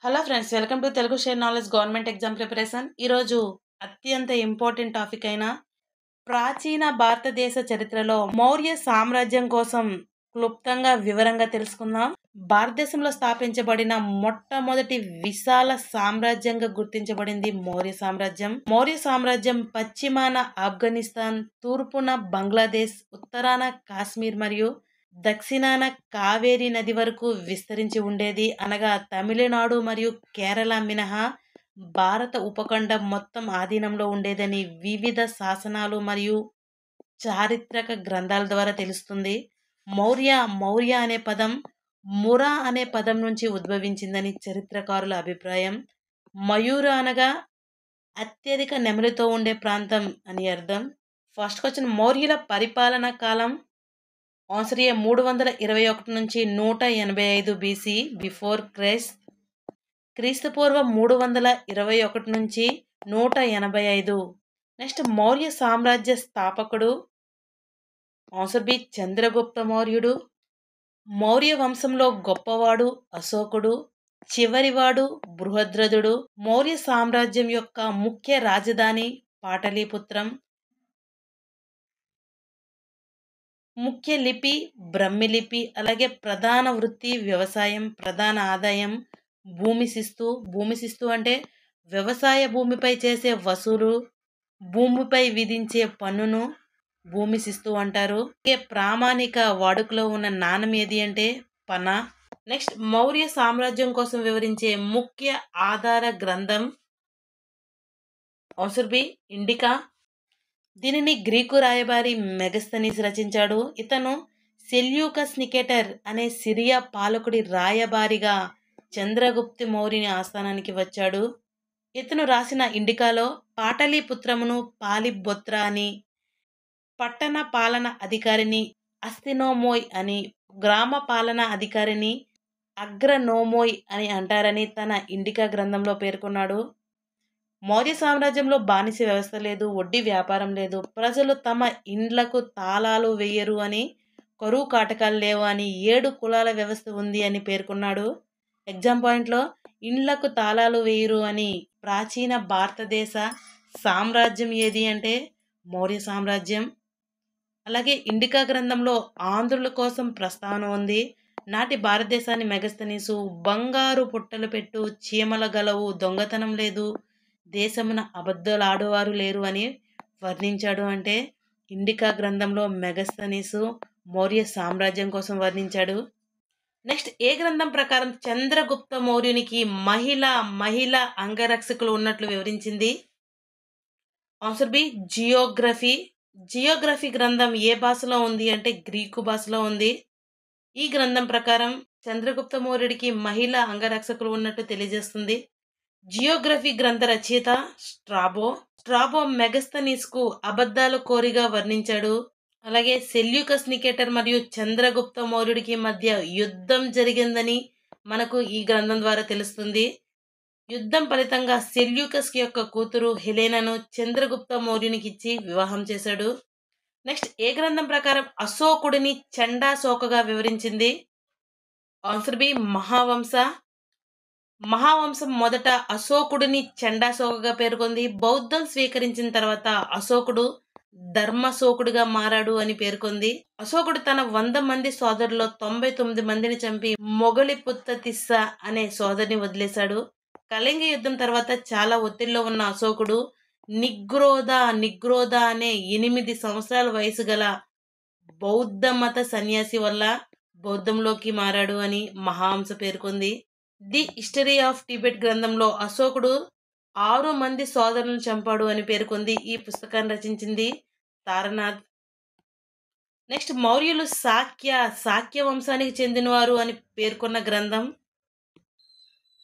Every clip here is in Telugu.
Hello friends, welcome to Telugu share knowledge government exam preparation. ఈరోజు అత్యంత ఇంపార్టెంట్ టాపిక్ అయిన ప్రాచీన భారతదేశ చరిత్రలో మౌర్య సామ్రాజ్యం కోసం క్లుప్తంగా వివరంగా తెలుసుకుందాం. భారతదేశంలో స్థాపించబడిన మొట్టమొదటి విశాల సామ్రాజ్యంగా గుర్తించబడింది మౌర్య సామ్రాజ్యం. మౌర్య సామ్రాజ్యం పశ్చిమాన ఆఫ్ఘనిస్తాన్, తూర్పున బంగ్లాదేశ్, ఉత్తరాన కాశ్మీర్ మరియు దక్షిణాన కావేరీ నది వరకు విస్తరించి ఉండేది. అనగా తమిళనాడు మరియు కేరళ మినహా భారత ఉపఖండం మొత్తం ఆధీనంలో ఉండేదని వివిధ శాసనాలు మరియు చారిత్రక గ్రంథాల ద్వారా తెలుస్తుంది. మౌర్య అనే పదం మురా అనే పదం నుంచి ఉద్భవించిందని చరిత్రకారుల అభిప్రాయం. మయూర అనగా అత్యధిక నెమలితో ఉండే ప్రాంతం అని అర్థం. ఫస్ట్ క్వశ్చన్, మౌర్యుల పరిపాలనా కాలం ఆన్సర్ ఏ 321 నుంచి 185 బీసీ బిఫోర్ క్రైస్ట్. క్రీస్తుపూర్వం 321 నుంచి 185. నెక్స్ట్, మౌర్య సామ్రాజ్య స్థాపకుడు ఆన్సర్ బి చంద్రగుప్త మౌర్యుడు. మౌర్య వంశంలో గొప్పవాడు అశోకుడు, చివరివాడు బృహద్రథుడు. మౌర్య సామ్రాజ్యం యొక్క ముఖ్య రాజధాని పాటలీపుత్రం. ముఖ్య లిపి బ్రహ్మి లిపి. అలాగే ప్రధాన వృత్తి వ్యవసాయం. ప్రధాన ఆదాయం భూమి శిస్తు అంటే వ్యవసాయ భూమిపై చేసే వసూలు, భూమిపై విధించే పన్నును భూమి శిస్తు అంటారు. ప్రామాణిక వాడుకలో ఉన్న నాణం ఏది అంటే పన. నెక్స్ట్, మౌర్య సామ్రాజ్యం కోసం వివరించే ముఖ్య ఆధార గ్రంథం ఆన్సర్ బి ఇండికా. దీనిని గ్రీకు రాయబారి మెగస్తనీస్ రచించాడు. ఇతను సెల్యూకస్ నికేటర్ అనే సిరియా పాలకుడి రాయబారిగా చంద్రగుప్త మౌర్యుని ఆస్థానానికి వచ్చాడు. ఇతను రాసిన ఇండికాలో పాటలీపుత్రమును పాలిబొత్ర అని, పట్టణ పాలన అధికారిని అస్థినోమోయ్ అని, గ్రామ పాలన అధికారిని అగ్రనోమోయ్ అని అంటారని తన ఇండికా గ్రంథంలో పేర్కొన్నాడు. మౌర్య సామ్రాజ్యంలో బానిస వ్యవస్థ లేదు, వడ్డీ వ్యాపారం లేదు, ప్రజలు తమ ఇండ్లకు తాళాలు వేయరు అని, కరువు కాటకాలు లేవు అని, 7 కులాల వ్యవస్థ ఉంది అని పేర్కొన్నాడు. ఎగ్జామ్ పాయింట్లో ఇండ్లకు తాళాలు వేయరు అని ప్రాచీన భారతదేశ సామ్రాజ్యం ఏది అంటే మౌర్య సామ్రాజ్యం. అలాగే ఇండికా గ్రంథంలో ఆంధ్రుల కోసం ప్రస్తావన ఉంది. నాటి భారతదేశాన్ని మెగస్తనీసు బంగారు పుట్టలు పెట్టు, చీమల గలవు, దొంగతనం లేదు, దేశమున అబద్ధాలు ఆడువారు లేరు అని వర్ణించాడు. అంటే ఇండికా గ్రంథంలో మెగస్తనీసు మౌర్య సామ్రాజ్యం కోసం వర్ణించాడు. నెక్స్ట్, ఏ గ్రంథం ప్రకారం చంద్రగుప్త మౌర్యునికి మహిళ అంగరక్షకులు ఉన్నట్లు వివరించింది? Answer B Geography. జియోగ్రఫీ గ్రంథం ఏ భాషలో ఉంది అంటే గ్రీకు భాషలో ఉంది. ఈ గ్రంథం ప్రకారం చంద్రగుప్త మౌర్యుడికి మహిళా అంగరక్షకులు ఉన్నట్టు తెలియజేస్తుంది. జియోగ్రఫీ గ్రంథ రచయిత స్ట్రాబో మెగస్తనీస్కు అబద్ధాలు కోరిగా వర్ణించాడు. అలాగే సెల్యూకస్ నికేటర్ మరియు చంద్రగుప్త మౌర్యుడికి మధ్య యుద్ధం జరిగిందని మనకు ఈ గ్రంథం ద్వారా తెలుస్తుంది. యుద్ధం ఫలితంగా సెల్యూకస్ యొక్క కూతురు హెలెనాను చంద్రగుప్త మౌర్యునికి ఇచ్చి వివాహం చేశాడు. నెక్స్ట్, ఏ గ్రంథం ప్రకారం అశోకుడిని చండాశోకగా వివరించింది? ఆన్సర్ బి మహావంశం మొదట అశోకుడిని చండాశోకగా పేర్కొంది. బౌద్ధం స్వీకరించిన తర్వాత అశోకుడు ధర్మశోకుడిగా మారాడు అని పేర్కొంది. అశోకుడు తన 100 మంది సోదరుల్లో 99 మందిని చంపి మొగలిపుత్త తిస్స అనే సోదరిని వదిలేశాడు. కళింగ యుద్ధం తర్వాత చాలా ఒత్తిడిలో ఉన్న అశోకుడు నిగ్రోధ అనే 8 సంవత్సరాల వయసు గల బౌద్ధ మత సన్యాసి వల్ల బౌద్ధంలోకి మారాడు అని మహావంశ పేర్కొంది. ది హిస్టరీ ఆఫ్ టిబెట్ గ్రంథంలో అశోకుడు 6 మంది సోదరులను చంపాడు అని పేర్కొంది. ఈ పుస్తకాన్ని రచించింది తారనాథ్. నెక్స్ట్, మౌర్యులు శాక్య వంశానికి చెందినవారు అని పేర్కొన్న గ్రంథం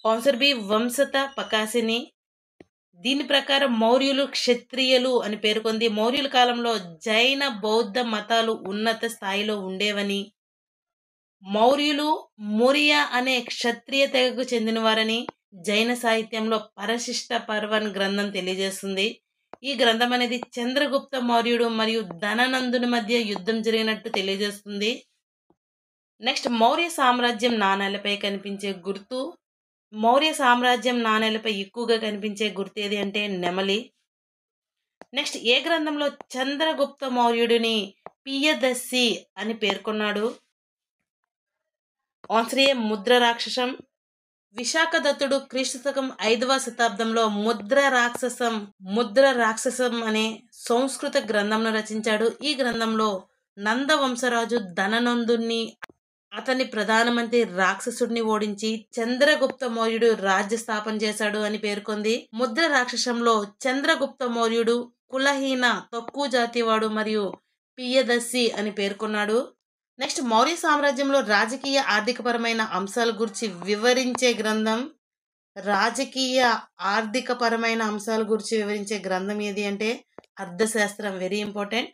ఆన్సర్ బి వంశత పకాసిని. దీని ప్రకారం మౌర్యులు క్షత్రియులు అని పేర్కొంది. మౌర్యుల కాలంలో జైన బౌద్ధ మతాలు ఉన్నత స్థాయిలో ఉండేవని, మౌర్యులు మురియా అనే క్షత్రియ తెగకు చెందినవారని జైన సాహిత్యంలో పరశిష్ట పర్వన్ గ్రంథం తెలియజేస్తుంది. ఈ గ్రంథం అనేది చంద్రగుప్త మౌర్యుడు మరియు ధననందుని మధ్య యుద్ధం జరిగినట్టు తెలియజేస్తుంది. నెక్స్ట్, మౌర్య సామ్రాజ్యం నాణాలపై కనిపించే గుర్తు మౌర్య సామ్రాజ్యం నాణేలపై ఎక్కువగా కనిపించే గుర్తేది అంటే నెమలి. నెక్స్ట్ ఏ గ్రంథంలో చంద్రగుప్త మౌర్యుడిని పియదస్సి అని పేర్కొన్నాడు? ఆన్సర్ ఏ ముద్ర రాక్షసం. విశాఖదత్తుడు క్రీస్తుశకం 5వ శతాబ్దంలో ముద్ర రాక్షసం అనే సంస్కృత గ్రంథంను రచించాడు. ఈ గ్రంథంలో నందవంశరాజు ధననందుని అతని ప్రధానమంత్రి రాక్షసుడిని ఓడించి చంద్రగుప్త మౌర్యుడు రాజ్య స్థాపన చేశాడు అని పేర్కొంది. ముద్ర రాక్షసంలో చంద్రగుప్త మౌర్యుడు కులహీన తక్కువ జాతివాడు మరియు పియదస్సి అని పేర్కొన్నాడు. నెక్స్ట్ మౌర్య సామ్రాజ్యంలో రాజకీయ ఆర్థికపరమైన అంశాల గురించి వివరించే గ్రంథం. రాజకీయ ఆర్థికపరమైన అంశాల గురించి వివరించే గ్రంథం ఏది అంటే అర్థశాస్త్రం. Very important.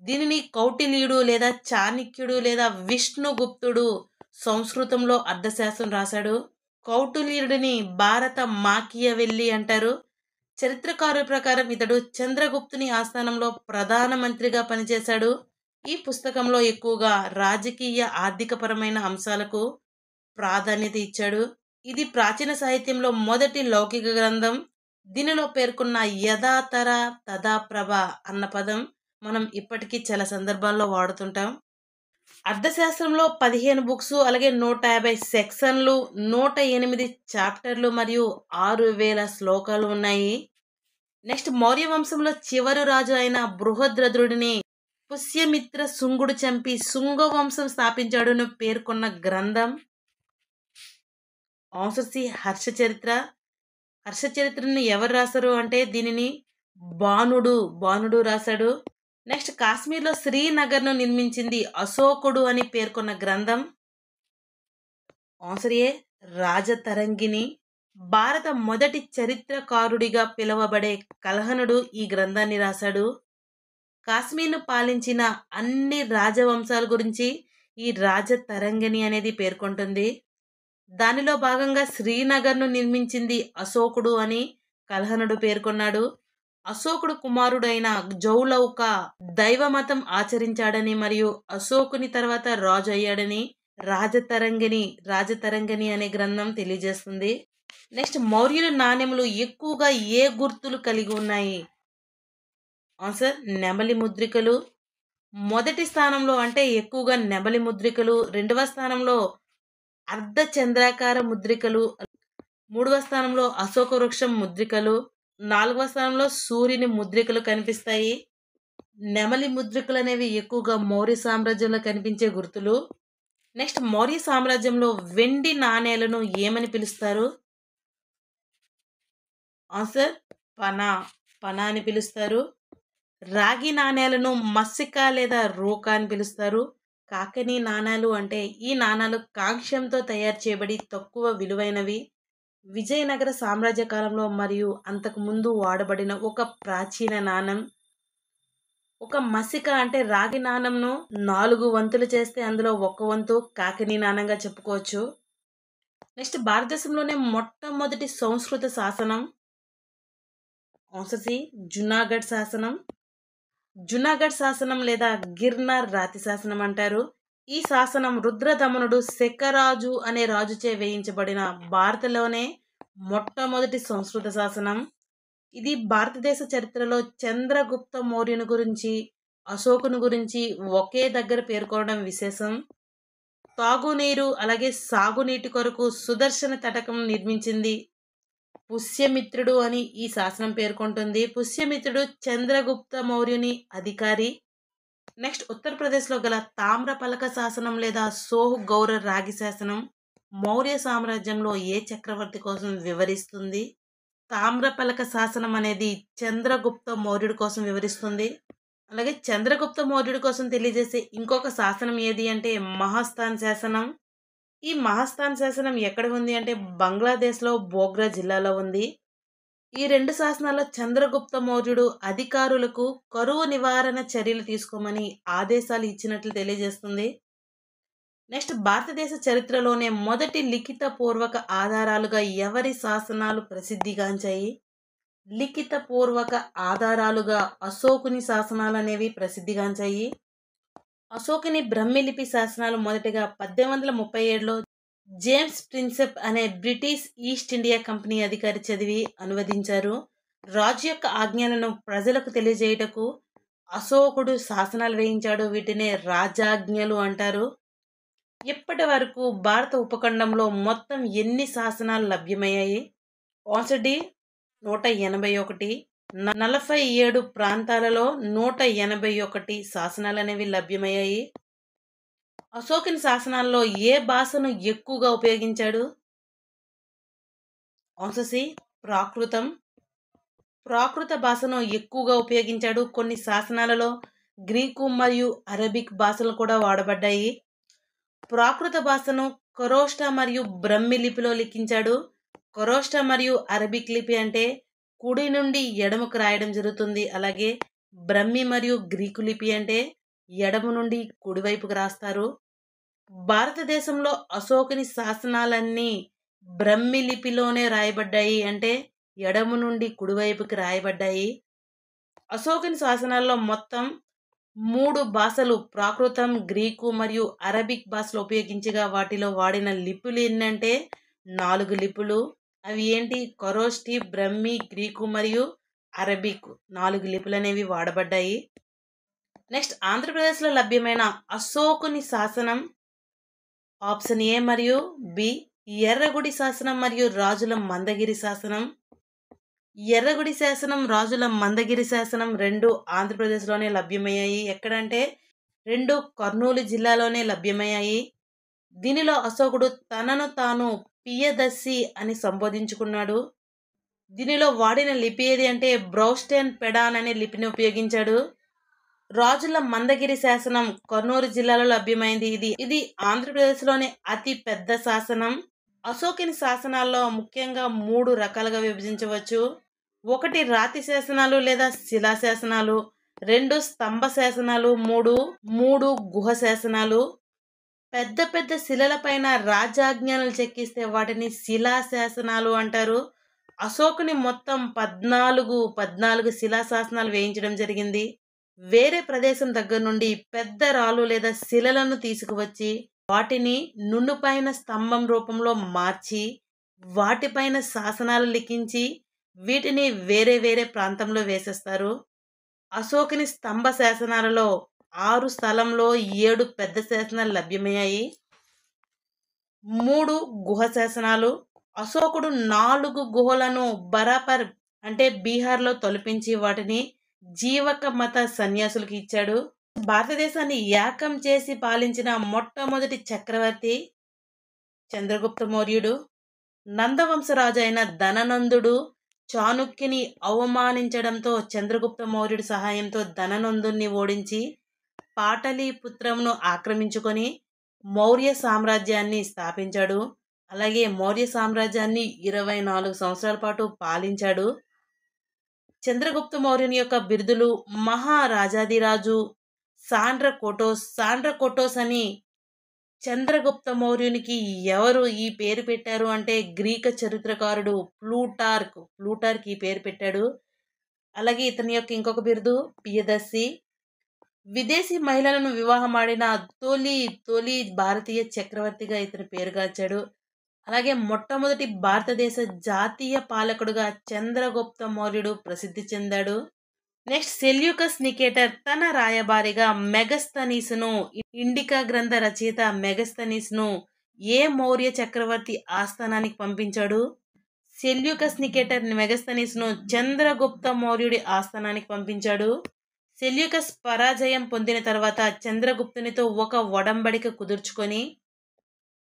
దీనిని కౌటిల్యుడు లేదా చాణక్యుడు లేదా విష్ణుగుప్తుడు సంస్కృతంలో అర్థశాస్త్రం రాశాడు. కౌటిల్యుడిని భారత మాకియవెల్లి అంటారు. చరిత్రకారుల ప్రకారం ఇతడు చంద్రగుప్తుని ఆస్థానంలో ప్రధానమంత్రిగా పనిచేశాడు. ఈ పుస్తకంలో ఎక్కువగా రాజకీయ ఆర్థికపరమైన అంశాలకు ప్రాధాన్యత ఇచ్చాడు. ఇది ప్రాచీన సాహిత్యంలో మొదటి లౌకిక గ్రంథం. దీనిలో పేర్కొన్న యథాతర తదాప్రభ అన్న పదం మనం ఇప్పటికీ చాలా సందర్భాల్లో వాడుతుంటాం. అర్థశాస్త్రంలో 15 బుక్స్, అలాగే 150 సెక్షన్లు, 108 చాప్టర్లు మరియు 6000 శ్లోకాలు ఉన్నాయి. నెక్స్ట్ మౌర్య వంశంలో చివరి రాజు అయిన బృహద్రథుడిని పుష్యమిత్ర శుంగుడు చంపి శుంగ వంశం స్థాపించాడును పేర్కొన్న గ్రంథం. Answer C Harshacharita. హర్షచరిత్రని ఎవరు రాశారు అంటే దీనిని బాణుడు రాశాడు. నెక్స్ట్ కాశ్మీర్లో శ్రీనగర్ను నిర్మించింది అశోకుడు అని పేర్కొన్న గ్రంథం. ఆన్సర్ ఏ రాజతరంగిణి. భారత మొదటి చరిత్రకారుడిగా పిలువబడే కల్హణుడు ఈ గ్రంథాన్ని రాశాడు. కాశ్మీర్ను పాలించిన అన్ని రాజవంశాల గురించి ఈ రాజతరంగిణి అనేది పేర్కొంటుంది. దానిలో భాగంగా శ్రీనగర్ను నిర్మించింది అశోకుడు అని కల్హణుడు పేర్కొన్నాడు. అశోకుడు కుమారుడైన జౌలౌక దైవమతం ఆచరించాడని మరియు అశోకుని తర్వాత రాజు అయ్యాడని రాజతరంగిణి అనే గ్రంథం తెలియజేస్తుంది. నెక్స్ట్ మౌర్యుల నాణెములు ఎక్కువగా ఏ గుర్తులు కలిగి ఉన్నాయి? ఆన్సర్ నెమలి ముద్రికలు. మొదటి స్థానంలో అంటే ఎక్కువగా నెమలి ముద్రికలు, రెండవ స్థానంలో అర్ధచంద్రాకార ముద్రికలు, మూడవ స్థానంలో అశోక వృక్షం ముద్రికలు, 4వ స్థానంలో సూర్యుని ముద్రికలు కనిపిస్తాయి. నెమలి ముద్రికలు అనేవి ఎక్కువగా మౌర్య సామ్రాజ్యంలో కనిపించే గుర్తులు. నెక్స్ట్ మౌర్య సామ్రాజ్యంలో వెండి నాణేలను ఏమని పిలుస్తారు? ఆన్సర్ పనా అని పిలుస్తారు. రాగి నాణేలను మసిక లేదా రూకా అని పిలుస్తారు. కాకనీ నాణాలు అంటే ఈ నాణాలు కాంస్యంతో తయారు చేయబడి తక్కువ విలువైనవి. విజయనగర సామ్రాజ్య కాలంలో మరియు అంతకు ముందు వాడబడిన ఒక ప్రాచీన నాణం. ఒక మసిక అంటే రాగి నాణంను 4 వంతులు చేస్తే అందులో 1 వంతు కాకనీ నాణంగా చెప్పుకోవచ్చు. నెక్స్ట్ భారతదేశంలోనే మొట్టమొదటి సంస్కృత శాసనం. ఆన్సర్ సి జునాగఢ్ శాసనం. జునాగఢ్ శాసనం లేదా గిర్నార్ రాతి శాసనం అంటారు. ఈ శాసనం రుద్రదమనుడు శకరాజు అనే రాజుచే వేయించబడిన భారతలోనే మొట్టమొదటి సంస్కృత శాసనం. ఇది భారతదేశ చరిత్రలో చంద్రగుప్త మౌర్యుని గురించి, అశోకుని గురించి ఒకే దగ్గర పేర్కొనడం విశేషం. తాగునీరు అలాగే సాగునీటి కొరకు సుదర్శన తటకం నిర్మించింది పుష్యమిత్రుడు అని ఈ శాసనం పేర్కొంటుంది. పుష్యమిత్రుడు చంద్రగుప్త మౌర్యుని అధికారి. నెక్స్ట్ ఉత్తరప్రదేశ్లో గల తామ్రపలక శాసనం లేదా సోహ్ గౌర రాగి శాసనం మౌర్య సామ్రాజ్యంలో ఏ చక్రవర్తి కోసం వివరిస్తుంది? తామ్రపలక శాసనం అనేది చంద్రగుప్త మౌర్యుడి కోసం వివరిస్తుంది. అలాగే చంద్రగుప్త మౌర్యుడి కోసం తెలియజేసే ఇంకొక శాసనం ఏది అంటే మహాస్థాన్ శాసనం. ఈ మహాస్థాన్ శాసనం ఎక్కడ ఉంది అంటే బంగ్లాదేశ్లో బోగ్రా జిల్లాలో ఉంది. ఈ 2 శాసనాల్లో చంద్రగుప్త మౌర్యుడు అధికారులకు కరువు నివారణ చర్యలు తీసుకోమని ఆదేశాలు ఇచ్చినట్లు తెలియజేస్తుంది. నెక్స్ట్ భారతదేశ చరిత్రలోనే మొదటి లిఖిత పూర్వక ఆధారాలుగా ఎవరి శాసనాలు ప్రసిద్ధిగాంచాయి? లిఖిత పూర్వక ఆధారాలుగా అశోకుని శాసనాలు అనేవి ప్రసిద్ధిగాంచాయి. అశోకుని బ్రహ్మిలిపి శాసనాలు మొదటగా 1837లో జేమ్స్ ప్రిన్సెప్ అనే బ్రిటిష్ ఈస్ట్ ఇండియా కంపెనీ అధికారి చదివి అనువదించారు. రాజు యొక్క ఆజ్ఞలను ప్రజలకు తెలియజేయుటకు అశోకుడు శాసనాలు వేయించాడు. వీటినే రాజాజ్ఞలు అంటారు. ఇప్పటి వరకు భారత ఉపఖండంలో మొత్తం ఎన్ని శాసనాలు లభ్యమయ్యాయి? Answer D 181. 47 ప్రాంతాలలో 181 శాసనాలు అనేవి లభ్యమయ్యాయి. అశోకుని శాసనాల్లో ఏ భాషను ఎక్కువగా ఉపయోగించాడు? ఆన్సర్ సి ప్రాకృతం. ప్రాకృత భాషను ఎక్కువగా ఉపయోగించాడు. కొన్ని శాసనాలలో గ్రీకు మరియు అరబిక్ భాషలు కూడా వాడబడ్డాయి. ప్రాకృత భాషను ఖరోష్ఠ మరియు బ్రహ్మి లిపిలో లిఖించాడు. ఖరోష్ఠ మరియు అరబిక్ లిపి అంటే కుడి నుండి ఎడమకు రాయడం జరుగుతుంది. అలాగే బ్రహ్మి మరియు గ్రీకు లిపి అంటే ఎడమ నుండి కుడివైపుకు రాస్తారు. భారతదేశంలో అశోకుని శాసనాలన్నీ బ్రహ్మి లిపిలోనే రాయబడ్డాయి, అంటే ఎడమ నుండి కుడివైపుకి రాయబడ్డాయి. అశోకుని శాసనాల్లో మొత్తం 3 భాషలు ప్రాకృతం, గ్రీకు మరియు అరబిక్ భాషలు ఉపయోగించగా వాటిలో వాడిన లిపులు ఎన్నంటే 4 లిపులు. అవి ఏంటి? ఖరోష్ఠి, బ్రహ్మి, గ్రీకు మరియు అరబిక్ 4 లిపులు అనేవి వాడబడ్డాయి. నెక్స్ట్, ఆంధ్రప్రదేశ్లో లభ్యమైన అశోకుని శాసనం ఆప్షన్ ఏ మరియు బి ఎర్రగుడి శాసనం మరియు రాజుల మందగిరి శాసనం. ఎర్రగుడి శాసనం, రాజుల మందగిరి శాసనం రెండు ఆంధ్రప్రదేశ్లోనే లభ్యమయ్యాయి. ఎక్కడంటే రెండు కర్నూలు జిల్లాలోనే లభ్యమయ్యాయి. దీనిలో అశోకుడు తనను తాను పియదస్సి అని సంబోధించుకున్నాడు. దీనిలో వాడిన లిపి ఏది అంటే బ్రౌస్టెన్ పెడాన్ అనే లిపిని ఉపయోగించాడు. రాజుల మందగిరి శాసనం కర్నూలు జిల్లాలో లభ్యమైంది. ఇది ఆంధ్రప్రదేశ్లోనే అతి పెద్ద శాసనం. అశోకుని శాసనాల్లో ముఖ్యంగా 3 రకాలుగా విభజించవచ్చు. 1 రాతి శాసనాలు లేదా శిలా శాసనాలు, 2 స్తంభ శాసనాలు, 3 గుహ శాసనాలు. పెద్ద పెద్ద శిలలపైన రాజాజ్ఞలు చెక్కిస్తే వాటిని శిలా శాసనాలు అంటారు. అశోకుని మొత్తం 14 శిలా శాసనాలు వేయించడం జరిగింది. వేరే ప్రదేశం దగ్గర నుండి పెద్ద రాళ్ళు లేదా శిలలను తీసుకువచ్చి వాటిని నునుపైన స్తంభం రూపంలో మార్చి వాటిపైన శాసనాలు లిఖించి వీటిని వేరే వేరే ప్రాంతంలో వేసేస్తారు. అశోకుని స్తంభ శాసనాలలో 6 స్థలంలో 7 పెద్ద శాసనాలు లభ్యమయ్యాయి. 3 గుహ శాసనాలు. అశోకుడు 4 గుహలను బరాపర్ అంటే బీహార్లో తొలపించి వాటిని జీవక మత సన్యాసులకు ఇచ్చాడు. భారతదేశాన్ని ఏకం చేసి పాలించిన మొట్టమొదటి చక్రవర్తి చంద్రగుప్త మౌర్యుడు. నందవంశరాజు అయిన ధననందుడు చాణుక్యుని అవమానించడంతో చంద్రగుప్త మౌర్యుడి సహాయంతో ధననందుని ఓడించి పాటలీపుత్రంను ఆక్రమించుకొని మౌర్య సామ్రాజ్యాన్ని స్థాపించాడు. అలాగే మౌర్య సామ్రాజ్యాన్ని 24 సంవత్సరాల పాటు పాలించాడు. చంద్రగుప్త మౌర్యుని యొక్క బిరుదులు మహారాజాదిరాజు, సాండ్రకోటోస్ అని. చంద్రగుప్త మౌర్యునికి ఎవరు ఈ పేరు పెట్టారు అంటే గ్రీక చరిత్రకారుడు ప్లూటార్క్ ఈ పేరు పెట్టాడు. అలాగే ఇతని యొక్క ఇంకొక బిరుదు పియదస్సి. విదేశీ మహిళలను వివాహమాడిన తొలి భారతీయ చక్రవర్తిగా ఇతని పేరుగాంచాడు. అలాగే మొట్టమొదటి భారతదేశ జాతీయ పాలకుడుగా చంద్రగుప్త మౌర్యుడు ప్రసిద్ధి చెందాడు. నెక్స్ట్, సెల్యూకస్ నికేటర్ తన రాయబారిగా మెగస్తనీస్ను, ఇండికా గ్రంథ రచయిత మెగస్తనీస్ను ఏ మౌర్య చక్రవర్తి ఆస్థానానికి పంపించాడు? సెల్యూకస్ నికేటర్ మెగస్తనీస్ను చంద్రగుప్త మౌర్యుడి ఆస్థానానికి పంపించాడు. సెల్యూకస్ పరాజయం పొందిన తర్వాత చంద్రగుప్తునితో ఒక ఒడంబడిక కుదుర్చుకొని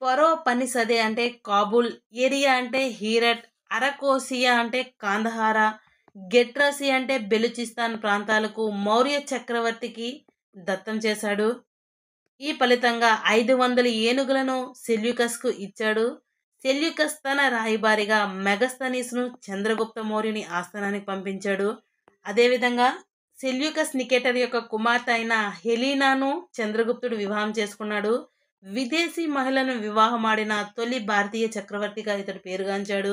పరో పనిసదే అంటే కాబూల్, ఏరియా అంటే హీరట్, అరకోసియా అంటే కాందహార, గెట్రసి అంటే బెలుచిస్తాన్ ప్రాంతాలకు మౌర్య చక్రవర్తికి దత్తం చేశాడు. ఈ ఫలితంగా 500 ఏనుగులను సెల్యూకస్కు ఇచ్చాడు. సెల్యూకస్ తన రాయబారిగా మెగస్తనీస్ను చంద్రగుప్త మౌర్యుని ఆస్థానానికి పంపించాడు. అదేవిధంగా సెల్యూకస్ నికేటర్ యొక్క కుమార్తె అయిన హెలీనాను చంద్రగుప్తుడు వివాహం చేసుకున్నాడు. విదేశీ మహిళను వివాహమాడిన తొలి భారతీయ చక్రవర్తిగా ఇతడు పేరుగాంచాడు.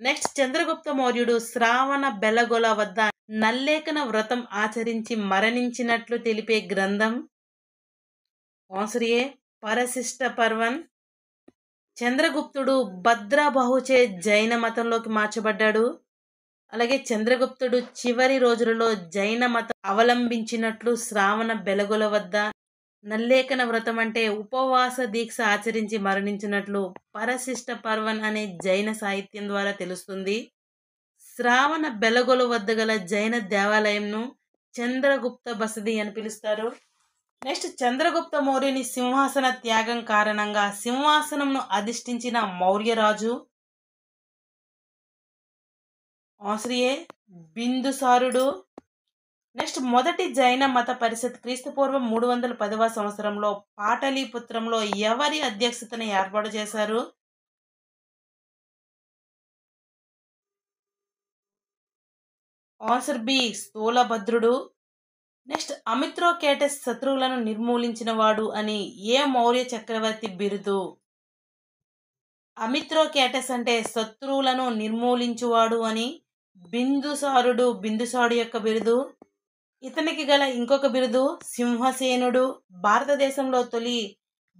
నెక్స్ట్, చంద్రగుప్త మౌర్యుడు శ్రావణ బెలగొల వద్ద నల్లేఖన వ్రతం ఆచరించి మరణించినట్లు తెలిపే గ్రంథం ఆన్సర్ ఏ పరశిష్ట పర్వన్. చంద్రగుప్తుడు భద్రబహుచే జైన మతంలోకి మార్చబడ్డాడు. అలాగే చంద్రగుప్తుడు చివరి రోజులలో జైన మతం అవలంబించినట్లు శ్రావణ బెలగుల వద్ద నల్లేఖన వ్రతం అంటే ఉపవాస దీక్ష ఆచరించి మరణించినట్లు పరశిష్ట పర్వన్ అనే జైన సాహిత్యం ద్వారా తెలుస్తుంది. శ్రావణ బెలగొల వద్ద గల జైన దేవాలయంను చంద్రగుప్త బసది అని పిలుస్తారు. నెక్స్ట్ చంద్రగుప్త మౌర్యుని సింహాసన త్యాగం కారణంగా సింహాసనంను అధిష్ఠించిన మౌర్యరాజు ఆన్సర్ ఏ బిందుసారుడు. నెక్స్ట్ మొదటి జైన మత పరిషత్ క్రీస్తుపూర్వం 310వ సంవత్సరంలో పాటలీపుత్రంలో ఎవరి అధ్యక్షతన ఏర్పాటు చేశారు? ఆన్సర్ బి స్థూలభద్రుడు. నెక్స్ట్ అమిత్రోకేటస్ శత్రువులను నిర్మూలించిన వాడు అని ఏ మౌర్య చక్రవర్తి బిరుదు? అమిత్రోకేటస్ అంటే శత్రువులను నిర్మూలించువాడు అని బిందుసారుడు యొక్క బిరుదు. ఇతనికి గల ఇంకొక బిరుదు సింహసేనుడు. భారతదేశంలో తొలి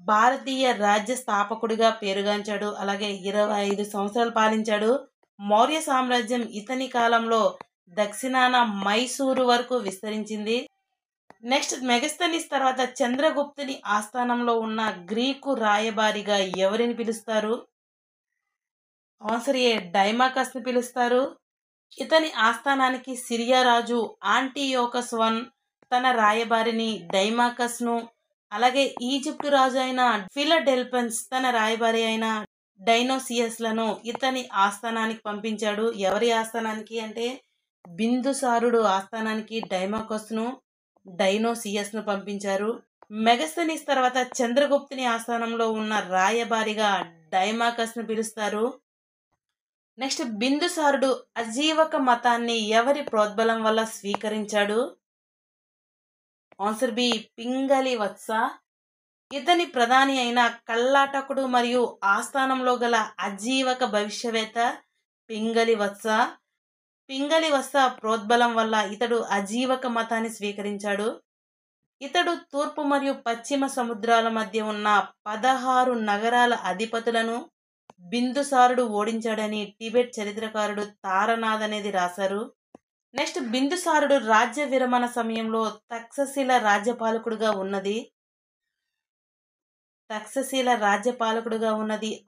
భారతీయ రాజ్య స్థాపకుడిగా పేరుగాంచాడు. అలాగే 25 సంవత్సరాలు పాలించాడు. మౌర్య సామ్రాజ్యం ఇతని కాలంలో దక్షిణాన మైసూరు వరకు విస్తరించింది. నెక్స్ట్ మెగస్తనీస్ తర్వాత చంద్రగుప్తుని ఆస్థానంలో ఉన్న గ్రీకు రాయబారిగా ఎవరిని పిలుస్తారు? ఆన్సర్ ఏ డైమాకస్ని పిలుస్తారు. ఇతని ఆస్థానానికి సిరియా రాజు ఆంటియోకస్ I తన రాయబారిని డైమాకస్ను, అలాగే ఈజిప్టు రాజు అయిన ఫిలడెల్ఫస్ తన రాయబారి అయిన డైనోసియస్లను ఇతని ఆస్థానానికి పంపించాడు. ఎవరి ఆస్థానానికి అంటే బిందుసారుడు ఆస్థానానికి డైమాకస్ను, డైనోసియస్ను పంపించారు. మెగస్తనీస్ తర్వాత చంద్రగుప్తుని ఆస్థానంలో ఉన్న రాయబారిగా డైమాకస్ను పిలుస్తారు. నెక్స్ట్ బిందుసారుడు అజీవక మతాన్ని ఎవరి ప్రోద్బలం వల్ల స్వీకరించాడు? ఆన్సర్ బి పింగళి వత్స. ఇతని ప్రధాని అయిన కల్లాటకుడు మరియు ఆస్థానంలో గల అజీవక భవిష్యవేత్త పింగళి వత్స. పింగళి వత్స ప్రోద్బలం వల్ల ఇతడు అజీవక మతాన్ని స్వీకరించాడు. ఇతడు తూర్పు మరియు పశ్చిమ సముద్రాల మధ్య ఉన్న 16 నగరాల అధిపతులను బిందుసారుడు ఓడించాడని టిబెట్ చరిత్రకారుడు తారనాథ్ అనేది రాశారు. నెక్స్ట్ బిందుసారుడు రాజ్య విరమణ సమయంలో తక్షశిల రాజ్యపాలకుడుగా ఉన్నది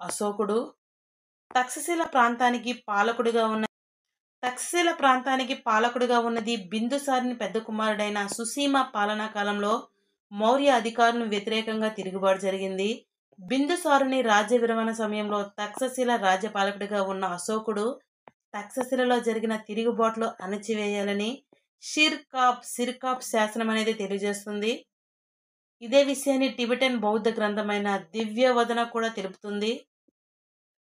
అశోకుడు. తక్షశిల ప్రాంతానికి పాలకుడుగా ఉన్నది బిందుసారుని పెద్ద కుమారుడైన సుసీమ పాలనా కాలంలో మౌర్య అధికారులను వ్యతిరేకంగా తిరుగుబాటు జరిగింది. బిందుసారుని రాజ్య విరమణ సమయంలో తక్షశిల రాజ్యపాలకుడిగా ఉన్న అశోకుడు తక్షశిలలో జరిగిన తిరుగుబాటులో అణచివేయాలని సిర్కాప్ శాసనం అనేది తెలియజేస్తుంది. ఇదే విషయాన్ని టిబెటన్ బౌద్ధ గ్రంథమైన దివ్యవదన కూడా తెలుపుతుంది.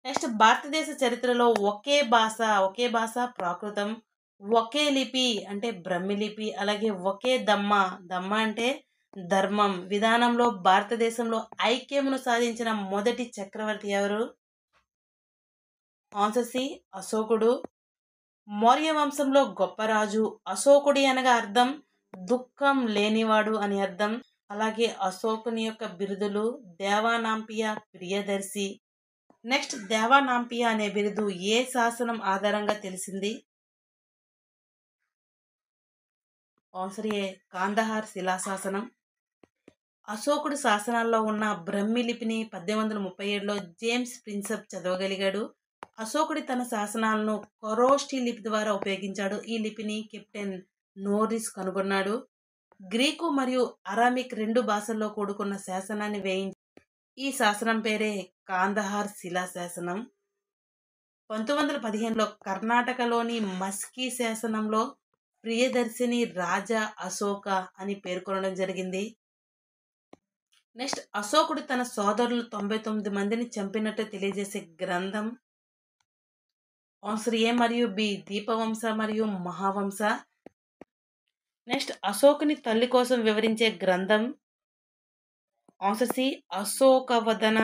నెక్స్ట్ భారతదేశ చరిత్రలో ఒకే భాష ప్రాకృతం, ఒకే లిపి అంటే బ్రహ్మిలిపి, అలాగే ఒకే దమ్మ అంటే ధర్మం విధానంలో భారతదేశంలో ఐక్యమును సాధించిన మొదటి చక్రవర్తి ఎవరు? ఆన్సర్ సి అశోకుడు. మౌర్య వంశంలో గొప్ప రాజు. అశోకుడి అనగా అర్థం దుఃఖం లేనివాడు అని అర్థం. అలాగే అశోకుని యొక్క బిరుదులు దేవానాంపియ, ప్రియదర్శి. నెక్స్ట్ దేవానాంపియ అనే బిరుదు ఏ శాసనం ఆధారంగా తెలిసింది? ఆన్సర్ ఏ కాందహార్ శిలాశాసనం. అశోకుడు శాసనాల్లో ఉన్న బ్రహ్మి లిపిని 1837లో జేమ్స్ ప్రిన్సెప్ చదవగలిగాడు. అశోకుడి తన శాసనాలను ఖరోష్ఠీ లిపి ద్వారా ఉపయోగించాడు. ఈ లిపిని కెప్టెన్ నోరిస్ కనుగొన్నాడు. గ్రీకు మరియు అరామిక్ 2 భాషల్లో కూడుకున్న శాసనాన్ని వేయించి ఈ శాసనం పేరే కాందహార్ శిలాశాసనం. 1915లో కర్ణాటకలోని మస్కీ శాసనంలో ప్రియదర్శిని రాజా అశోక అని పేర్కొనడం జరిగింది. నెక్స్ట్ అశోకుడు తన సోదరులు 99 మందిని చంపినట్టు తెలియజేసే గ్రంథం? ఆన్సర్ ఏ మరియు బి దీపవంశ మరియు మహావంశ. నెక్స్ట్ అశోకుని తల్లి కోసం వివరించే గ్రంథం? Answer C అశోకవదన.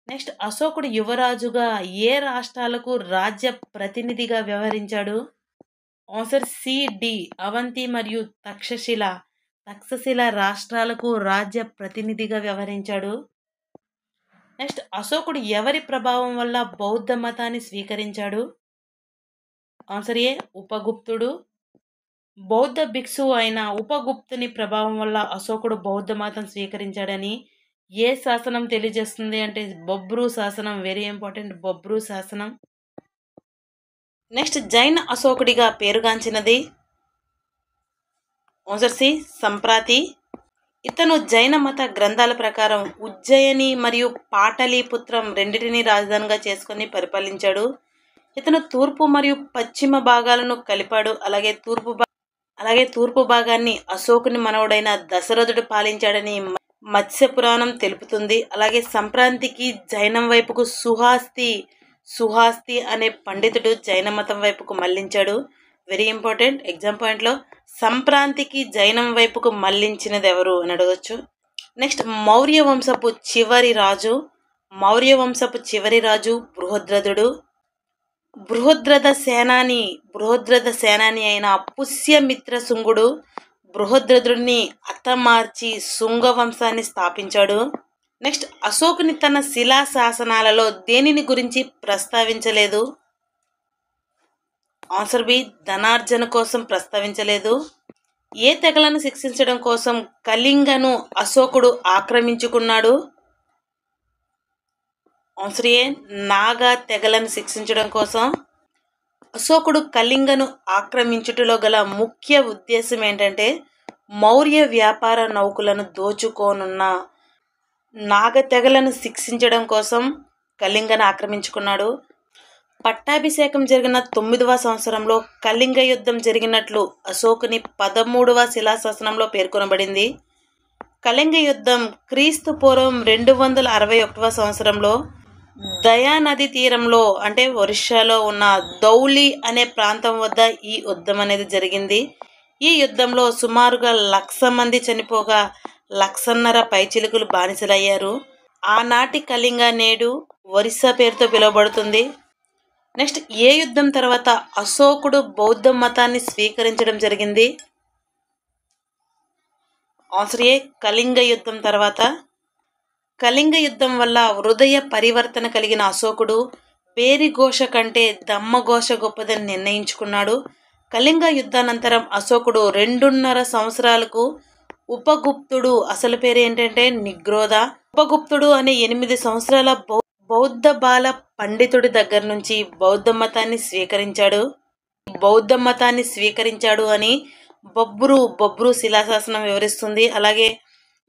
నెక్స్ట్ అశోకుడు యువరాజుగా ఏ రాష్ట్రాలకు రాజ్య ప్రతినిధిగా వ్యవహరించాడు? ఆన్సర్ సి డి అవంతి మరియు తక్షశిల రాష్ట్రాలకు రాజ్య ప్రతినిధిగా వ్యవహరించాడు. నెక్స్ట్ అశోకుడు ఎవరి ప్రభావం వల్ల బౌద్ధ మతాన్ని స్వీకరించాడు? ఆన్సర్ ఏ ఉపగుప్తుడు. బౌద్ధ భిక్షువు అయిన ఉపగుప్తుని ప్రభావం వల్ల అశోకుడు బౌద్ధ మతం స్వీకరించాడని ఏ శాసనం తెలియజేస్తుంది అంటే బొబ్రు శాసనం. వెరీ ఇంపార్టెంట్, బొబ్రు శాసనం. నెక్స్ట్ జైన అశోకుడిగా పేరుగాంచినది? Answer C Samprati. ఇతను జైన మత గ్రంథాల ప్రకారం ఉజ్జయిని మరియు పాటలీపుత్రం రెండింటినీ రాజధానిగా చేసుకొని పరిపాలించాడు. ఇతను తూర్పు మరియు పశ్చిమ భాగాలను కలిపాడు. అలాగే తూర్పు భాగాన్ని అశోకుని మనవడైన దశరథుడు పాలించాడని మత్స్య పురాణం తెలుపుతుంది. అలాగే సంప్రాంతికి జైనం వైపుకు సుహాస్తి అనే పండితుడు జైన మతం వైపుకు మళ్లించాడు. వెరీ ఇంపార్టెంట్, ఎగ్జామ్ పాయింట్లో సంప్రాంతికి జైనం వైపుకు మళ్లించినది ఎవరు అని అడగచ్చు. నెక్స్ట్ మౌర్య వంశపు చివరి రాజు బృహద్రథుడు. బృహద్రథ సేనాని అయిన పుష్యమిత్ర శుంగుడు బృహద్రథుడిని హతమార్చి శుంగ వంశాన్ని స్థాపించాడు. నెక్స్ట్ అశోకుని తన శిలా శాసనాలలో దేనిని గురించి ప్రస్తావించలేదు? ఆన్సర్ బి ధనార్జన కోసం ప్రస్తావించలేదు. ఏ తెగలను శిక్షించడం కోసం కళింగను అశోకుడు ఆక్రమించుకున్నాడు? ఆన్సర్ ఏ నాగా తెగలను శిక్షించడం కోసం. అశోకుడు కళింగను ఆక్రమించుటలో గల ముఖ్య ఉద్దేశం ఏంటంటే మౌర్య వ్యాపార నౌకలను దోచుకోనున్న నాగ తెగలను శిక్షించడం కోసం కళింగను ఆక్రమించుకున్నాడు. పట్టాభిషేకం జరిగిన 9వ సంవత్సరంలో కళింగ యుద్ధం జరిగినట్లు అశోకుని 13వ శిలాశాసనంలో పేర్కొనబడింది. కళింగ యుద్ధం క్రీస్తు పూర్వం 261వ సంవత్సరంలో దయానది తీరంలో అంటే ఒరిస్సాలో ఉన్న ధౌలి అనే ప్రాంతం వద్ద ఈ యుద్ధం అనేది జరిగింది. ఈ యుద్ధంలో సుమారుగా 1,00,000 మంది చనిపోగా 1,50,000 పైచిలుకులు బానిసలయ్యారు. ఆనాటి కళింగ నేడు ఒరిస్సా పేరుతో పిలువబడుతుంది. నెక్స్ట్ ఏ యుద్ధం తర్వాత అశోకుడు బౌద్ధ మతాన్ని స్వీకరించడం జరిగింది? ఆన్సర్ ఏ కళింగ యుద్ధం తర్వాత. కళింగ యుద్ధం వల్ల హృదయ పరివర్తన కలిగిన అశోకుడు పేరిఘోష కంటే దమ్మఘోష గొప్పదని నిర్ణయించుకున్నాడు. కళింగ యుద్ధానంతరం అశోకుడు 2.5 సంవత్సరాలకు ఉపగుప్తుడు, అసలు పేరు ఏంటంటే నిగ్రోధ, ఉపగుప్తుడు అనే 8 సంవత్సరాల బౌద్ధ బాల పండితుడి దగ్గర నుంచి బౌద్ధ మతాన్ని స్వీకరించాడు అని బొబ్రు శిలాశాసనం వివరిస్తుంది. అలాగే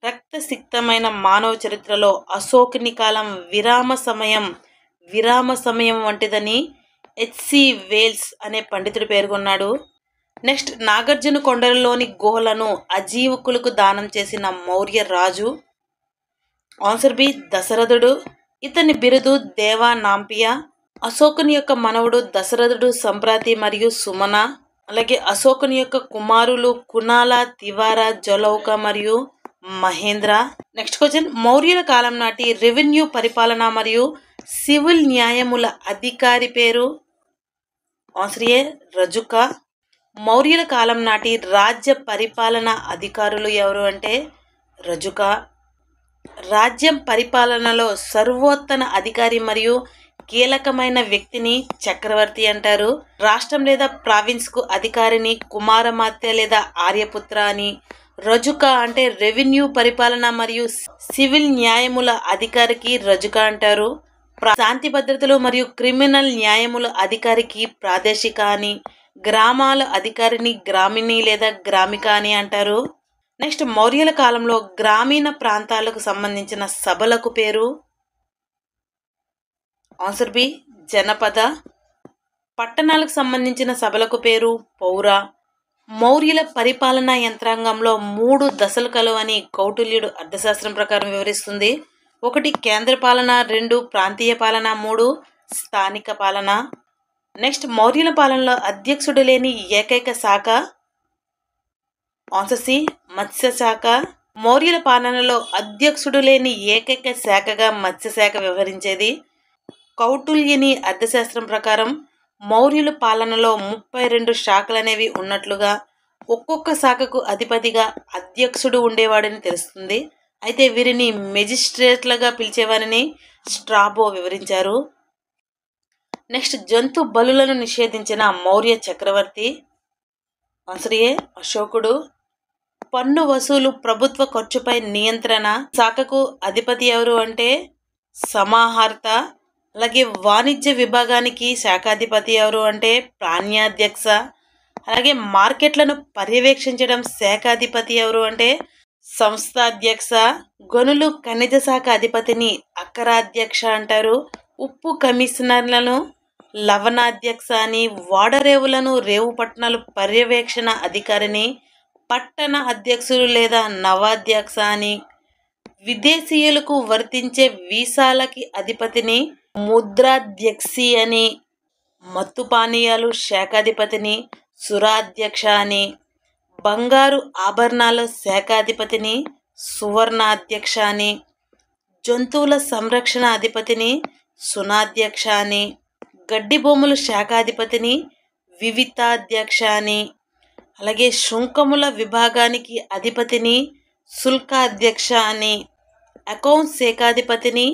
రక్తసిక్తమైన మానవ చరిత్రలో అశోకుని కాలం విరామ సమయం వంటిదని హెచ్సి వేల్స్ అనే పండితుడు పేర్కొన్నాడు. నెక్స్ట్ నాగార్జున కొండలలోని గుహలను అజీవకులకు దానం చేసిన మౌర్య రాజు? ఆన్సర్ బి దశరథుడు. ఇతని బిరుదు దేవా నాంపియ. అశోకుని యొక్క మనవడు దశరథుడు సంప్రాతి మరియు సుమన. అలాగే అశోకుని యొక్క కుమారులు కునాల, తివార, జొలౌక మరియు మహేంద్ర. నెక్స్ట్ క్వశ్చన్ మౌర్యుల కాలం నాటి రెవెన్యూ పరిపాలన మరియు సివిల్ న్యాయముల అధికారి పేరు? ఆన్సర్ ఏ రజుక. మౌర్యుల కాలం నాటి రాజ్య పరిపాలన అధికారులు ఎవరు అంటే రజుక. రాజ్యం పరిపాలనలో సర్వోత్తమ అధికారి మరియు కీలకమైన వ్యక్తిని చక్రవర్తి అంటారు. రాష్ట్రం లేదా ప్రావిన్స్కు అధికారిని కుమారమాత్య లేదా ఆర్యపుత్ర అని. రజుక అంటే రెవెన్యూ పరిపాలన మరియు సివిల్ న్యాయముల అధికారికి రజుక అంటారు. శాంతి భద్రతలు మరియు క్రిమినల్ న్యాయముల అధికారికి ప్రాదేశిక అని. గ్రామాల అధికారిని గ్రామిణి లేదా గ్రామిక అని అంటారు. నెక్స్ట్ మౌర్యుల కాలంలో గ్రామీణ ప్రాంతాలకు సంబంధించిన సభలకు పేరు? Answer B janapada. పట్టణాలకు సంబంధించిన సభలకు పేరు పౌర. మౌర్యుల పరిపాలనా యంత్రాంగంలో 3 దశలు కలవని కౌటిల్యుడు అర్థశాస్త్రం ప్రకారం వివరిస్తుంది. 1 కేంద్ర పాలన, 2 ప్రాంతీయ పాలన, 3 స్థానిక పాలన. నెక్స్ట్ మౌర్యుల పాలనలో అధ్యక్షుడు లేని ఏకైక శాఖ? ఆన్సర్ సి మత్స్య శాఖ. మౌర్యుల పాలనలో అధ్యక్షుడు లేని ఏకైక శాఖగా మత్స్య శాఖ వ్యవహరించేది. కౌటిల్యుని అర్థశాస్త్రం ప్రకారం మౌర్యుల పాలనలో 32 శాఖలు అనేవి ఉన్నట్లుగా ఒక్కొక్క శాఖకు అధిపతిగా అధ్యక్షుడు ఉండేవాడని తెలుస్తుంది. అయితే వీరిని మెజిస్ట్రేట్లుగా పిలిచేవారని స్ట్రాబో వివరించారు. నెక్స్ట్ జంతు బలులను నిషేధించిన మౌర్య చక్రవర్తి. ఆన్సర్ ఏ అశోకుడు. పన్ను వసూలు ప్రభుత్వ ఖర్చుపై నియంత్రణ శాఖకు అధిపతి ఎవరు అంటే సమాహర్త. అలాగే వాణిజ్య విభాగానికి శాఖాధిపతి ఎవరు అంటే ప్రాణ్యాధ్యక్ష. అలాగే మార్కెట్లను పర్యవేక్షించడం శాఖాధిపతి ఎవరు అంటే సంస్థాధ్యక్ష. గనులు ఖనిజ శాఖ అధిపతిని అక్కరాధ్యక్ష అంటారు. ఉప్పు కమిషనర్లను లవణాధ్యక్ష అని, వాడరేవులను రేవు పట్టణాలు పర్యవేక్షణ అధికారిని పట్టణ అధ్యక్షులు లేదా నవాధ్యక్ష అని, విదేశీయులకు వర్తించే వీసాలకి అధిపతిని ముద్రాధ్యక్షి అని, మత్తు పానీయాలు శాఖాధిపతిని సురాధ్యక్ష అని, బంగారు ఆభరణాల శాఖాధిపతిని సువర్ణాధ్యక్ష అని, జంతువుల సంరక్షణ అధిపతిని సునాధ్యక్ష అని, గడ్డి భూముల శాఖాధిపతిని వివితాధ్యక్ష అని, అలాగే శుంకముల విభాగానికి అధిపతిని శుల్కాధ్యక్ష అని, అకౌంట్స్ శాఖాధిపతిని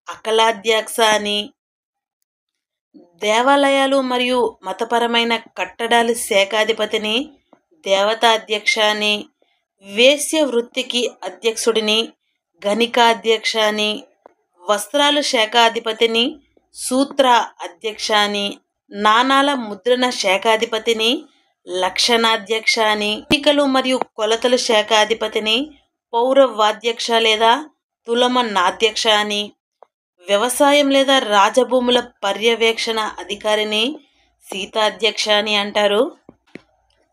అకలాధ్యక్ష అని, దేవాలయాలు మరియు మతపరమైన కట్టడాల శాఖాధిపతిని దేవతాధ్యక్ష అని, వేశ్య వృత్తికి అధ్యక్షుడిని గణికాధ్యక్ష అని, వస్త్రాల శాఖాధిపతిని సూత్ర అధ్యక్ష అని, నాణాల ముద్రణ శాఖాధిపతిని లక్షణాధ్యక్ష అని, ఎన్నికలు మరియు కొలతల శాఖాధిపతిని పౌరవాధ్యక్ష లేదా తులమనాధ్యక్ష అని, వ్యవసాయం లేదా రాజభూముల పర్యవేక్షణ అధికారిని సీతాధ్యక్ష అని అంటారు.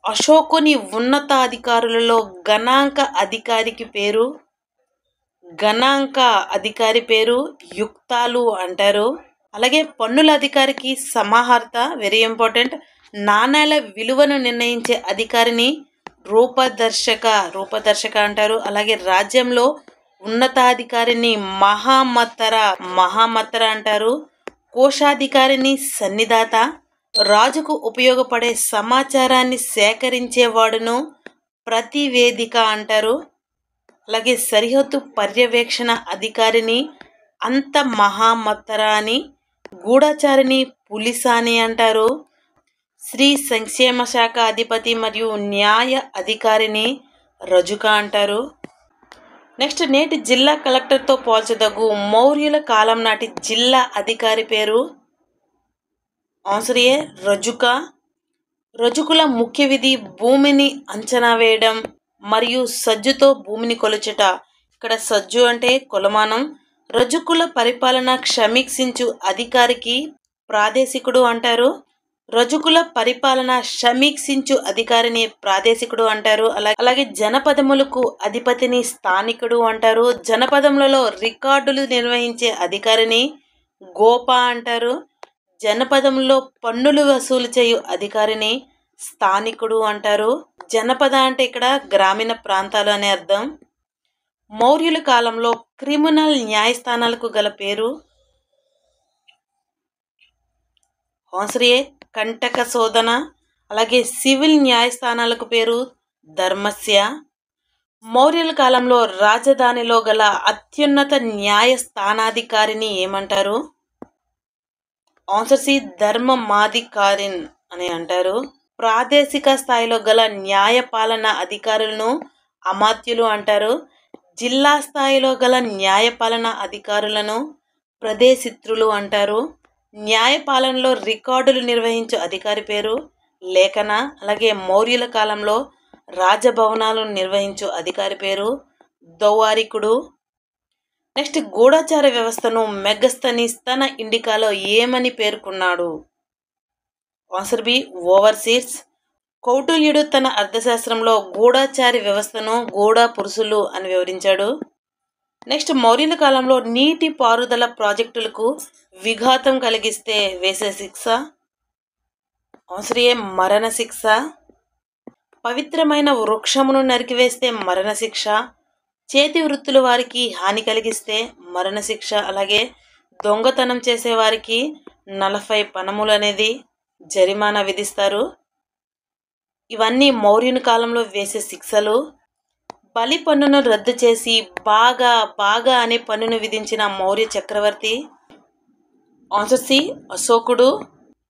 అశోకుని ఉన్నతాధికారులలో గణాంక అధికారి పేరు యుక్తాలు అంటారు. అలాగే పన్నుల అధికారికి సమాహర్త, వెరీ ఇంపార్టెంట్. నాణేల విలువను నిర్ణయించే అధికారిని రూపదర్శక అంటారు. అలాగే రాజ్యంలో ఉన్నతాధికారిని మహామత్తర అంటారు. కోశాధికారిని సన్నిధాత. రాజుకు ఉపయోగపడే సమాచారాన్ని సేకరించేవాడును ప్రతివేదిక అంటారు. అలాగే సరిహద్దు పర్యవేక్షణ అధికారిని అంత మహామత్తర అని, గూఢచారిని పులిసాని అంటారు. స్త్రీ సంక్షేమ శాఖ అధిపతి మరియు న్యాయ అధికారిని రజుక అంటారు. నెక్స్ట్ నేటి జిల్లా కలెక్టర్తో పోల్చదగు మౌర్యుల కాలం నాటి జిల్లా అధికారి పేరు ఆన్సర్ ఏ రజుక. రజుకుల ముఖ్య విధి భూమిని అంచనా వేయడం మరియు సజ్జుతో భూమిని కొలుచుట. ఇక్కడ సజ్జు అంటే కొలమానం. రజుకుల పరిపాలన సమీక్షించు అధికారికి ప్రాదేశికుడు అంటారు. రజుకుల పరిపాలన సమీక్షించు అధికారిని ప్రాదేశికుడు అంటారు. అలాగే జనపదములకు అధిపతిని స్థానికుడు అంటారు. జనపదములలో రికార్డులు నిర్వహించే అధికారిని గోప అంటారు. జనపదంలో పన్నులు వసూలు చేయు అధికారిని స్థానికుడు అంటారు. జనపద అంటే ఇక్కడ గ్రామీణ ప్రాంతాలు అనే అర్థం. మౌర్యుల కాలంలో క్రిమినల్ న్యాయస్థానాలకు గల పేరు ఆన్సర్ ఏ కంటక శోధన. అలాగే సివిల్ న్యాయస్థానాలకు పేరు ధర్మస్య. మౌర్యుల కాలంలో రాజధానిలో గల అత్యున్నత న్యాయస్థానాధికారిని ఏమంటారు? ఆన్సర్ సి ధర్మమాధికారిన్ అని అంటారు. ప్రాదేశిక స్థాయిలో గల న్యాయపాలన అధికారులను అమాత్యులు అంటారు. జిల్లా స్థాయిలో గల న్యాయపాలన అధికారులను ప్రదేశిత్రులు అంటారు. న్యాయపాలనలో రికార్డులు నిర్వహించే అధికారి పేరు లేఖన. అలాగే మౌర్యుల కాలంలో రాజభవనాలను నిర్వహించే అధికారి పేరు దౌవారికుడు. నెక్స్ట్ గూఢచార వ్యవస్థను మెగస్తనీస్ తన ఇండికాలో ఏమని పేర్కొన్నాడు? Answer B ఓవర్సీర్స్. కౌటిల్యుడు తన అర్థశాస్త్రంలో గూఢచారి వ్యవస్థను గూఢ పురుషులు అని వివరించాడు. నెక్స్ట్ మౌర్యుల కాలంలో నీటి పారుదల ప్రాజెక్టులకు విఘాతం కలిగిస్తే వేసే శిక్ష ఆన్సర్ ఏ మరణశిక్ష. పవిత్రమైన వృక్షమును నరికివేస్తే మరణశిక్ష. చేతి వృత్తుల వారికి హాని కలిగిస్తే మరణశిక్ష. అలాగే దొంగతనం చేసేవారికి 40 పణములు అనేది జరిమానా విధిస్తారు. ఇవన్నీ మౌర్యుని కాలంలో వేసే శిక్షలు. బలి పన్నును రద్దు చేసి బాగా బాగా అనే పన్నును విధించిన మౌర్య చక్రవర్తి? ఆన్సర్ సి అశోకుడు.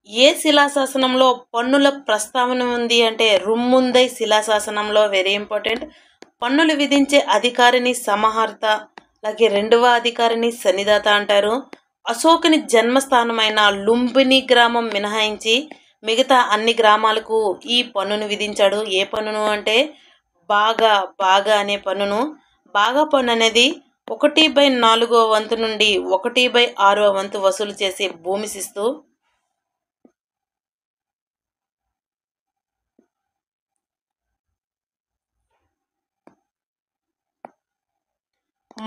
ఏ శిలాశాసనంలో పన్నుల ప్రస్తావన ఉంది అంటే రుమ్ముందై శిలాశాసనంలో. Very important. పన్నులు విధించే అధికారిని సమహర్త, అలాగే రెండవ అధికారిని సన్నిదాత అంటారు. అశోకుని జన్మస్థానమైన లుంబిని గ్రామం మినహాయించి మిగతా అన్ని గ్రామాలకు ఈ పన్నును విధించాడు. ఏ పన్నును అంటే బాగా బాగా అనే పన్నును. బాగా పన్ను అనేది 1/4 వంతు నుండి 1/6 వంతు వసూలు చేసే భూమి శిస్తు.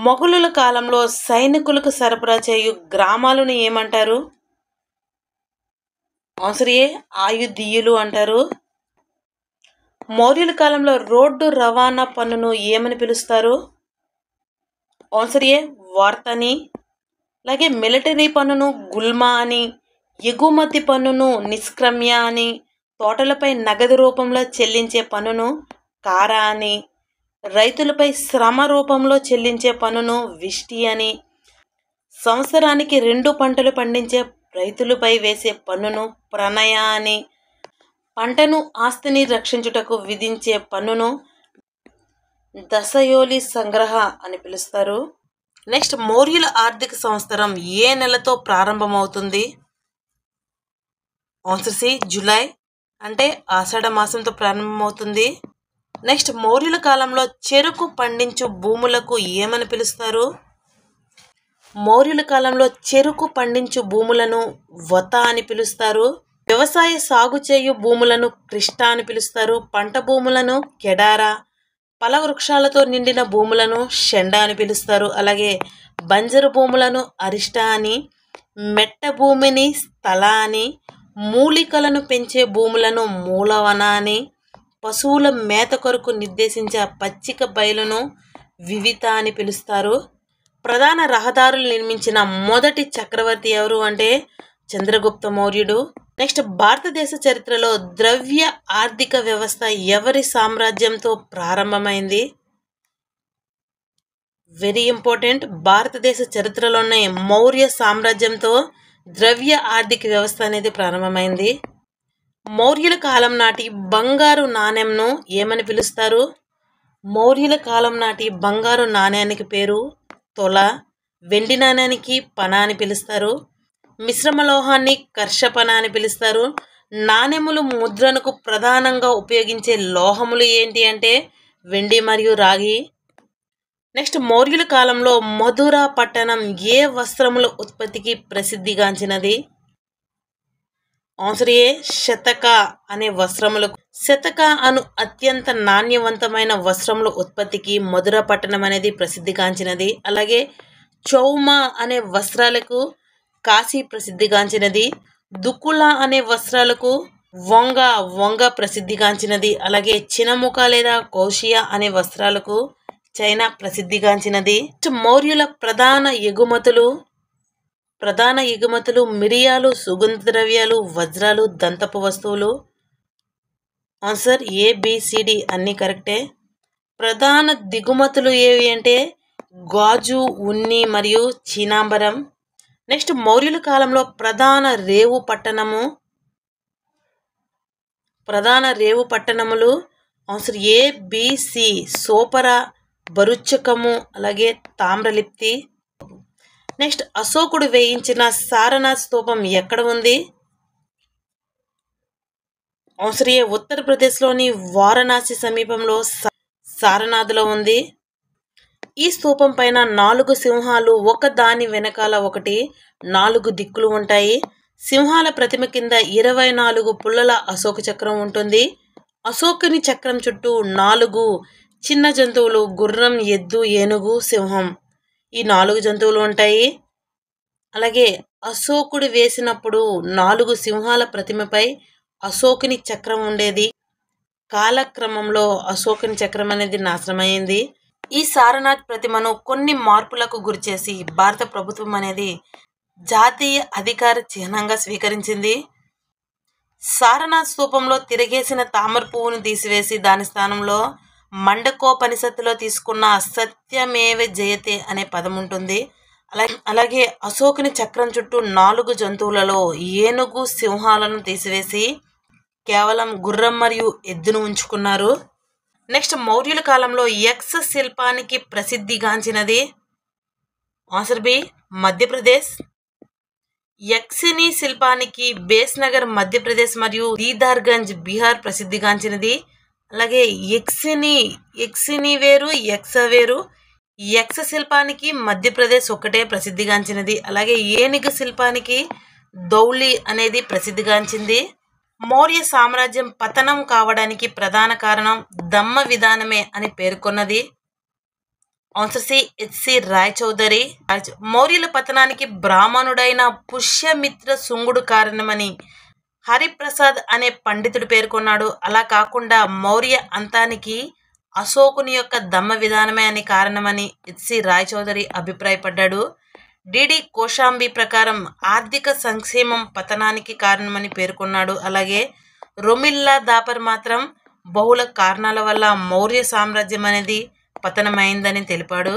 మొఘలుల కాలంలో సైనికులకు సరఫరా చేయు గ్రామాలను ఏమంటారు? ఆన్సర్ ఏ ఆయుధీయులు అంటారు. మౌర్యుల కాలంలో రోడ్డు రవాణా పన్నును ఏమని పిలుస్తారు? ఆన్సర్ ఏ వార్తని. అలాగే మిలిటరీ పన్నును గుల్మా అని, ఎగుమతి పన్నును నిష్క్రమ్య అని, తోటలపై నగదు రూపంలో చెల్లించే పన్నును కారా అని, రైతులపై శ్రమ రూపంలో చెల్లించే పన్నును విష్టి అని, సంవత్సరానికి 2 పంటలు పండించే రైతులపై వేసే పన్నును ప్రణయ అని, పంటను ఆస్తిని రక్షించుటకు విధించే పన్నును దశయోలి సంగ్రహ అని పిలుస్తారు. నెక్స్ట్, మౌర్యుల ఆర్థిక సంవత్సరం ఏ నెలతో ప్రారంభమవుతుంది? ఆన్సర్ సి జూలై, అంటే ఆషాఢ మాసంతో ప్రారంభమవుతుంది. నెక్స్ట్, మౌర్యుల కాలంలో చెరుకు పండించు భూములకు ఏమని పిలుస్తారు? మౌర్యుల కాలంలో చెరుకు పండించు భూములను వత అని పిలుస్తారు. వ్యవసాయ సాగు చేయు భూములను కృష్ట అని పిలుస్తారు. పంట భూములను కెడారా, ఫల వృక్షాలతో నిండిన భూములను షెండ అని పిలుస్తారు. అలాగే బంజరు భూములను అరిష్ట అని, మెట్ట భూమిని స్థల అని, మూలికలను పెంచే భూములను మూలవన అని, పశువుల మేత కొరకు నిర్దేశించే పచ్చిక బయలును వివిత అని పిలుస్తారు. ప్రధాన రహదారులు నిర్మించిన మొదటి చక్రవర్తి ఎవరు అంటే చంద్రగుప్త మౌర్యుడు. నెక్స్ట్, భారతదేశ చరిత్రలో ద్రవ్య ఆర్థిక వ్యవస్థ ఎవరి సామ్రాజ్యంతో ప్రారంభమైంది? Very important. భారతదేశ చరిత్రలోనే మౌర్య సామ్రాజ్యంతో ద్రవ్య ఆర్థిక వ్యవస్థ అనేది ప్రారంభమైంది. మౌర్యుల కాలం నాటి బంగారు నాణెంను ఏమని పిలుస్తారు? మౌర్యుల కాలం నాటి బంగారు నాణ్యానికి పేరు తొల, వెండి నాణ్యానికి పన అని పిలుస్తారు. మిశ్రమ లోహాన్ని కర్షపన అని పిలుస్తారు. నాణెములు ముద్రణకు ప్రధానంగా ఉపయోగించే లోహములు ఏంటి అంటే వెండి మరియు రాగి. నెక్స్ట్, మౌర్యుల కాలంలో మధుర పట్టణం ఏ వస్త్రముల ఉత్పత్తికి ప్రసిద్ధిగాంచినది? ఆన్సర్ ఏ శతక అనే వస్త్రములకు. శతక అను అత్యంత నాణ్యవంతమైన వస్త్రముల ఉత్పత్తికి మధుర పట్టణం అనేది ప్రసిద్ధిగాంచినది. అలాగే చౌమ అనే వస్త్రాలకు కాశీ ప్రసిద్ధిగాంచినది. దుకుల అనే వస్త్రాలకు వంగ ప్రసిద్ధిగాంచినది. అలాగే చినముక లేదా కౌషియా అనే వస్త్రాలకు చైనా ప్రసిద్ధిగాంచినది. మౌర్యుల ప్రధాన ఎగుమతులు మిరియాలు, సుగంధ ద్రవ్యాలు, వజ్రాలు, దంతపు వస్తువులు. ఆన్సర్ ABCD అన్నీ కరెక్టే. ప్రధాన దిగుమతులు ఏవి అంటే గాజు, ఉన్ని మరియు చీనాంబరం. నెక్స్ట్, మౌర్యుల కాలంలో ప్రధాన రేవు పట్టణములు. ఆన్సర్ ABC సోపర, బరుచ్చకము, అలాగే తామ్రలిప్తి. నెక్స్ట్, అశోకుడు వేయించిన సారనాథ్ స్తూపం ఎక్కడ ఉంది? ఆన్సర్ ఏ ఉత్తరప్రదేశ్లోని వారణాసి సమీపంలో సారనాథ్లో ఉంది. ఈ స్తూపం పైన 4 సింహాలు ఒకదాని వెనకాల ఒకటి 4 దిక్కులు ఉంటాయి. సింహాల ప్రతిమ కింద 24 పుల్లల అశోక చక్రం ఉంటుంది. అశోకుని చక్రం చుట్టూ 4 చిన్న జంతువులు, గుర్రం, ఎద్దు, ఏనుగు, సింహం, ఈ 4 జంతువులు ఉంటాయి. అలాగే అశోకుడు వేసినప్పుడు 4 సింహాల ప్రతిమపై అశోకుని చక్రం ఉండేది. కాలక్రమంలో అశోకుని చక్రం అనేది నాశనమైంది. ఈ సారనాథ్ ప్రతిమను కొన్ని మార్పులకు గురిచేసి భారత ప్రభుత్వం అనేది జాతీయ అధికార చిహ్నంగా స్వీకరించింది. సారనాథ్ స్తూపంలో తిరగేసిన తామర పువ్వును తీసివేసి దాని స్థానంలో మండకోపనిషత్తులో తీసుకున్న సత్యమేవ జయతే అనే పదం ఉంటుంది. అలాగే అశోకుని చక్రం చుట్టూ 4 జంతువులలో ఏనుగు, సింహాలను తీసివేసి కేవలం గుర్రం మరియు ఎద్దును ఉంచుకున్నారు. నెక్స్ట్, మౌర్యుల కాలంలో యక్ష శిల్పానికి ప్రసిద్ధిగాంచినది ఆన్సర్ బి మధ్యప్రదేశ్. యక్షిని శిల్పానికి బేస్నగర్ మధ్యప్రదేశ్ మరియు దీదార్గంజ్ బీహార్ ప్రసిద్ధిగాంచినది. అలాగే యక్షిని వేరు, యక్ష వేరు. యక్ష శిల్పానికి మధ్యప్రదేశ్ ఒక్కటే ప్రసిద్ధిగాంచినది. అలాగే ఏనుగు శిల్పానికి ధౌలి అనేది ప్రసిద్ధిగాంచింది. మౌర్య సామ్రాజ్యం పతనం కావడానికి ప్రధాన కారణం దమ్మ విధానమే అని పేర్కొన్నది ఆన్సర్ సి హెచ్సి రాయచౌదరి. మౌర్యుల పతనానికి బ్రాహ్మణుడైన పుష్యమిత్ర శుంగుడు కారణమని హరిప్రసాద్ అనే పండితుడు పేర్కొన్నాడు. అలా కాకుండా మౌర్య అంతానికి అశోకుని యొక్క దమ్మ విధానమే అని కారణమని హెచ్సి రాయచౌదరి అభిప్రాయపడ్డాడు. డిడి కోశాంబి ప్రకారం ఆర్థిక సంక్షేమం పతనానికి కారణమని పేర్కొన్నాడు. అలాగే రొమిల్లా దాపర్ మాత్రం బహుళ కారణాల వల్ల మౌర్య సామ్రాజ్యం అనేది పతనమైందని తెలిపాడు.